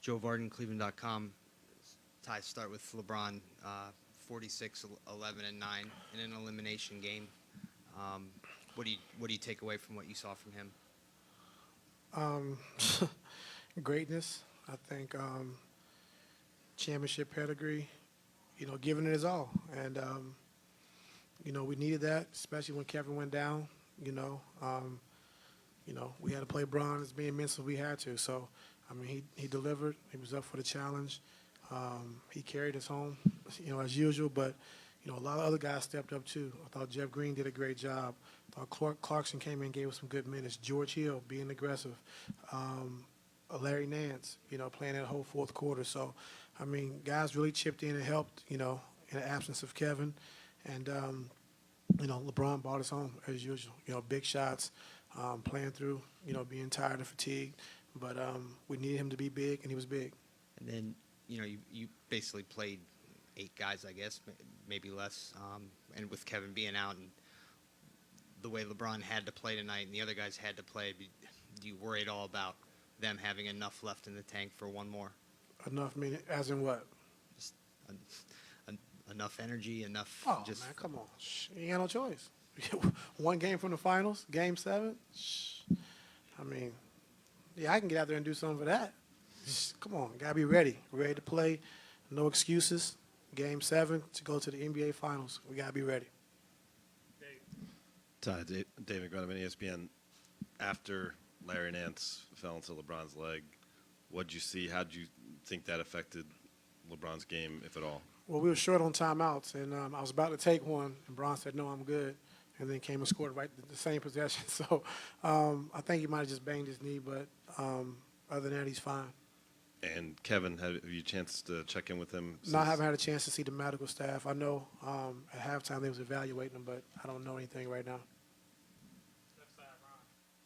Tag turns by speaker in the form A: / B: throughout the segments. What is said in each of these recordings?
A: Joe Varden, Cleveland.com. Ty, start with LeBron, 46, 11, and 9 in an elimination game. What do you take away from what you saw from him?
B: Greatness. I think championship pedigree. Giving it his all, and we needed that, especially when Kevin went down. We had to play Bron as being mental. We had to. So, I mean, he delivered. He was up for the challenge. He carried us home, as usual. But, a lot of other guys stepped up too. I thought Jeff Green did a great job. I thought Clarkson came in and gave us some good minutes. George Hill being aggressive. Larry Nance, playing that whole fourth quarter. So, I mean, guys really chipped in and helped, in the absence of Kevin. And, LeBron brought us home as usual. Big shots, playing through, being tired and fatigued. But we needed him to be big, and he was big.
A: And then, you basically played 8 guys, I guess, maybe less, and with Kevin being out and the way LeBron had to play tonight and the other guys had to play, do you worry at all about them having enough left in the tank for one more?
B: Enough meaning as in what?
A: Just enough energy, enough.
B: Oh, man, come on. You ain't got no choice. One game from the finals, Game 7. I mean, yeah, I can get out there and do something for that. Come on, got to be ready. Ready to play. No excuses. Game 7 to go to the NBA Finals. We got to be ready.
C: David Grunman, ESPN. After Larry Nance fell into LeBron's leg, what did you see? How did you think that affected LeBron's game, if at all?
B: Well, we were short on timeouts, and I was about to take one, and Bron said, "No, I'm good," and then came and scored right the same possession. So I think he might have just banged his knee, but other than that, he's fine.
C: And Kevin, have you a chance to check in with him?
B: No, I haven't had a chance to see the medical staff. I know at halftime they was evaluating him, but I don't know anything right now.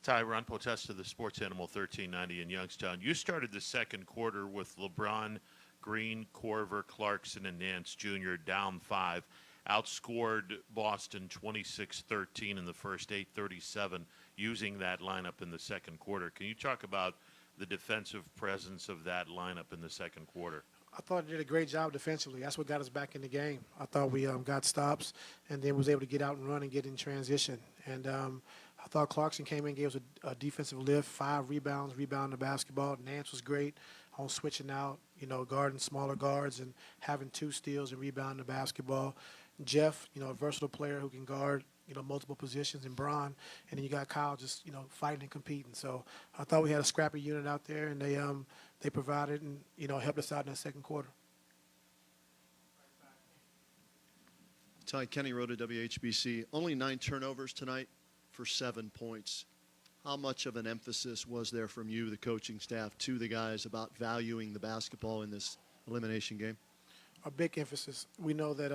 D: Tyronn, Potesta, the Sports Animal 1390 in Youngstown. You started the second quarter with LeBron, Green, Korver, Clarkson, and Nance Jr. down 5. Outscored Boston 26-13 in the first 8:37 using that lineup in the second quarter. Can you talk about the defensive presence of that lineup in the second quarter?
B: I thought he did a great job defensively. That's what got us back in the game. I thought we got stops and then was able to get out and run and get in transition. And I thought Clarkson came in and gave us a defensive lift, 5 rebounds, rebounding the basketball. Nance was great on switching out, guarding smaller guards and having 2 steals and rebounding the basketball. Jeff, a versatile player who can guard, multiple positions, and Bron. And then you got Kyle just, fighting and competing. So I thought we had a scrappy unit out there, and they provided and, helped us out in that second quarter.
E: Ty, Kenny Roda, WHBC. Only 9 turnovers tonight for 7 points. How much of an emphasis was there from you, the coaching staff, to the guys about valuing the basketball in this elimination game?
B: A big emphasis. We know that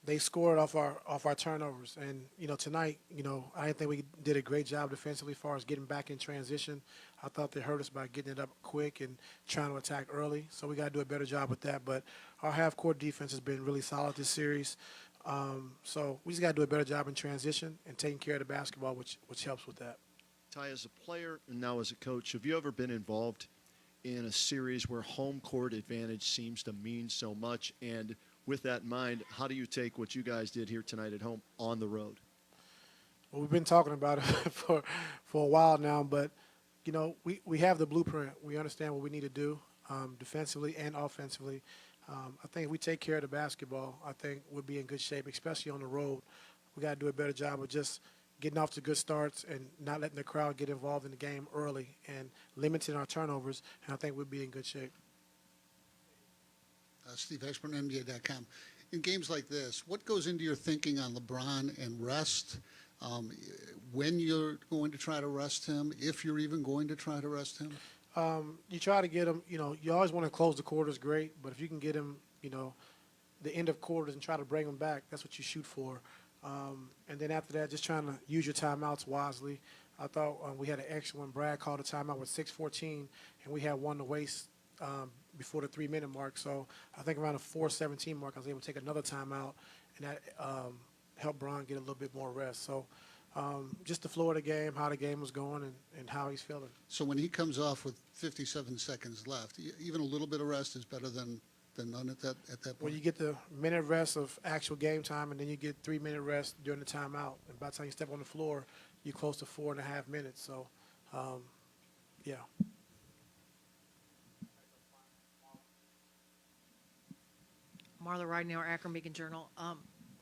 B: they scored off our turnovers, and tonight, I didn't think we did a great job defensively as far as getting back in transition. I thought they hurt us by getting it up quick and trying to attack early. So we got to do a better job with that. But our half-court defense has been really solid this series. So we just got to do a better job in transition and taking care of the basketball, which helps with that.
E: Ty, as a player and now as a coach, have you ever been involved in a series where home court advantage seems to mean so much? And with that in mind, how do you take what you guys did here tonight at home on the road?
B: Well, we've been talking about it for a while now, but, we have the blueprint. We understand what we need to do defensively and offensively. I think if we take care of the basketball, I think we'll be in good shape, especially on the road. We got to do a better job of just getting off to good starts and not letting the crowd get involved in the game early and limiting our turnovers, and I think we'll be in good shape.
F: Steve Expert, NBA.com. In games like this, what goes into your thinking on LeBron and rest? When you're going to try to rest him, if you're even going to try to rest him?
B: You try to get him, you always want to close the quarters great, but if you can get him, the end of quarters and try to bring him back, that's what you shoot for. And then after that, just trying to use your timeouts wisely. I thought we had an excellent. Brad called a timeout with 6:14, and we had one to waste before the 3-minute mark. So I think around the 4:17 mark, I was able to take another timeout, and that helped Bron get a little bit more rest. So just the flow of the game, how the game was going, and how he's feeling.
F: So when he comes off with 57 seconds left, even a little bit of rest is better than none at that point.
B: When you get the minute rest of actual game time, and then you get 3-minute rest during the timeout, and by the time you step on the floor, you're close to 4.5 minutes. So, yeah.
G: Marla Ridenour, Akron Beacon Journal.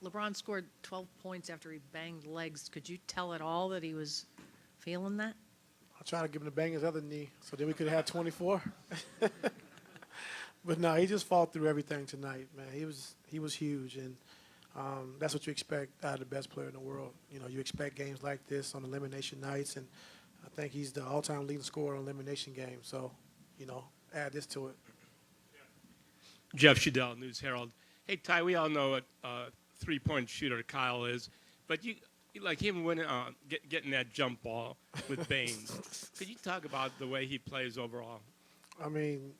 G: LeBron scored 12 points after he banged legs. Could you tell at all that he was feeling that?
B: I'll try to give him the bang his other knee, so then we could have 24. But no, he just fought through everything tonight, man. He was huge, and that's what you expect out of the best player in the world. You know, you expect games like this on elimination nights, and I think he's the all-time leading scorer on elimination games. So, you know, add this to it.
H: Jeff Shadell, News Herald. Hey, Ty, we all know what three-point shooter Kyle is, but you like him getting that jump ball with Baines. Could you talk about the way he plays overall?
B: I mean,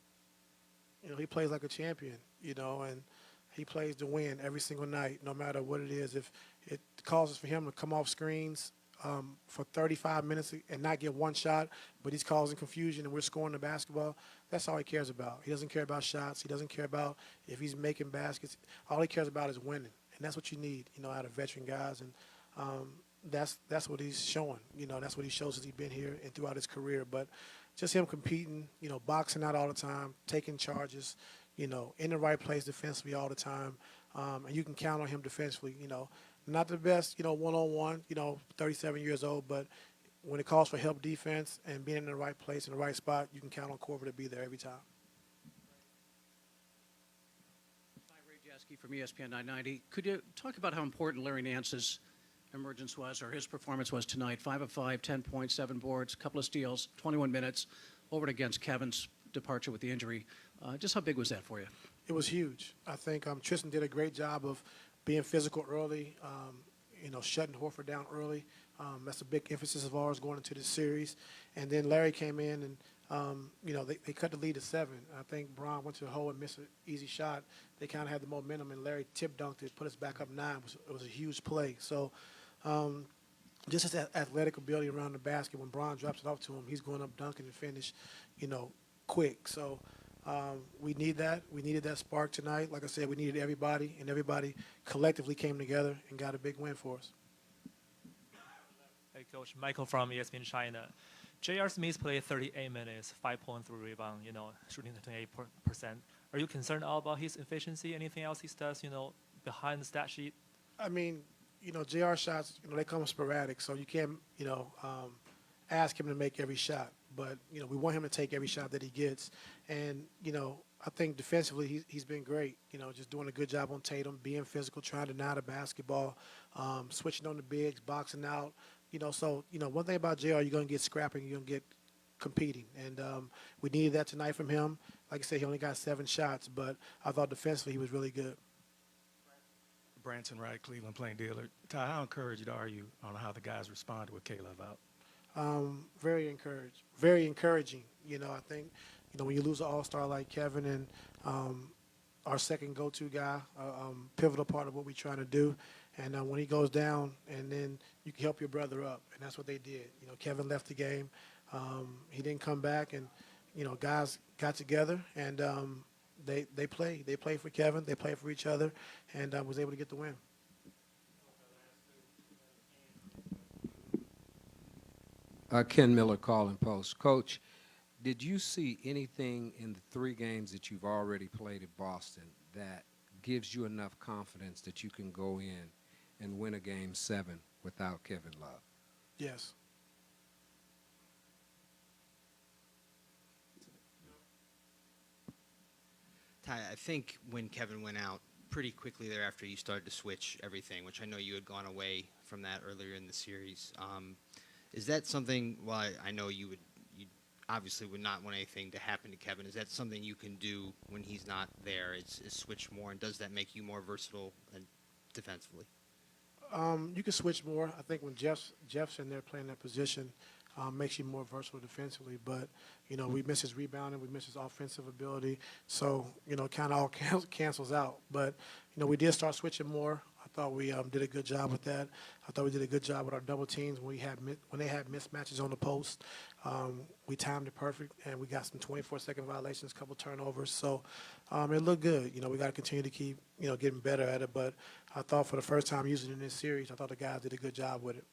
B: you know, he plays like a champion, you know, and he plays to win every single night, no matter what it is. If it causes for him to come off screens for 35 minutes and not get one shot, but he's causing confusion and we're scoring the basketball, that's all he cares about. He doesn't care about shots. He doesn't care about if he's making baskets. All he cares about is winning, and that's what you need, you know, out of veteran guys. And that's what he's showing. You know, that's what he shows as he's been here and throughout his career. But just him competing, you know, boxing out all the time, taking charges, you know, in the right place defensively all the time. And you can count on him defensively, you know. Not the best, you know, one-on-one, you know, 37 years old, but when it calls for help defense and being in the right place, in the right spot, you can count on Corver to be there every time.
I: Hi, Ray Jasky from ESPN 990. Could you talk about how important Larry Nance's emergence was, or his performance was tonight? 5 of 5, 10 points, 7 boards, a couple of steals, 21 minutes, over and against Kevin's departure with the injury. Just how big was that for you?
B: It was huge. I think Tristan did a great job of being physical early, you know, shutting Horford down early. That's a big emphasis of ours going into this series. And then Larry came in and, you know, they cut the lead to 7. I think Bron went to the hole and missed an easy shot. They kind of had the momentum, and Larry tip-dunked it, put us back up 9. It was a huge play. So just his athletic ability around the basket, when Bron drops it off to him, he's going up dunking and finish, you know, quick. So we need that. We needed that spark tonight. Like I said, we needed everybody, and everybody collectively came together and got a big win for us.
J: Hey, Coach. Michael from ESPN China. J.R. Smith played 38 minutes, 5.3 rebound, you know, shooting 28%. Are you concerned about his efficiency? Anything else he does, you know, behind the stat sheet?
B: I mean, you know, JR shots, you know, they come sporadic, so you can't, you know, ask him to make every shot. But, you know, we want him to take every shot that he gets. And, you know, I think defensively he's been great, you know, just doing a good job on Tatum, being physical, trying to deny the basketball, switching on the bigs, boxing out. You know, so, you know, one thing about JR, you're going to get scrapping, you're going to get competing. And we needed that tonight from him. Like I said, he only got 7 shots, but I thought defensively he was really good.
K: Branson Wright, Cleveland Plain Dealer. Ty, how encouraged are you on how the guys responded with Caleb out?
B: Very encouraged, very encouraging. You know, I think, you know, when you lose an all-star like Kevin and our second go-to guy, pivotal part of what we're trying to do, and when he goes down, and then you can help your brother up, and that's what they did. You know, Kevin left the game. He didn't come back, and, you know, guys got together, and they played. They played for Kevin. They played for each other, and was able to get the win.
L: Ken Miller, Calling Post. Coach, did you see anything in the 3 games that you've already played at Boston that gives you enough confidence that you can go in and win a Game 7 without Kevin Love?
B: Yes.
A: Ty, I think when Kevin went out, pretty quickly thereafter you started to switch everything, which I know you had gone away from that earlier in the series. Is that something, well, I know you obviously would not want anything to happen to Kevin. Is that something you can do when he's not there, is switch more, and does that make you more versatile and defensively?
B: You can switch more. I think when Jeff's in there playing that position, makes you more versatile defensively. But, you know, we miss his rebounding, we miss his offensive ability. So, you know, kind of all cancels out. But, we did start switching more. I thought we did a good job with that. I thought we did a good job with our double teams when they had mismatches on the post. We timed it perfect, and we got some 24-second violations, a couple turnovers. So it looked good. We got to continue to keep getting better at it. But I thought for the first time using it in this series, I thought the guys did a good job with it.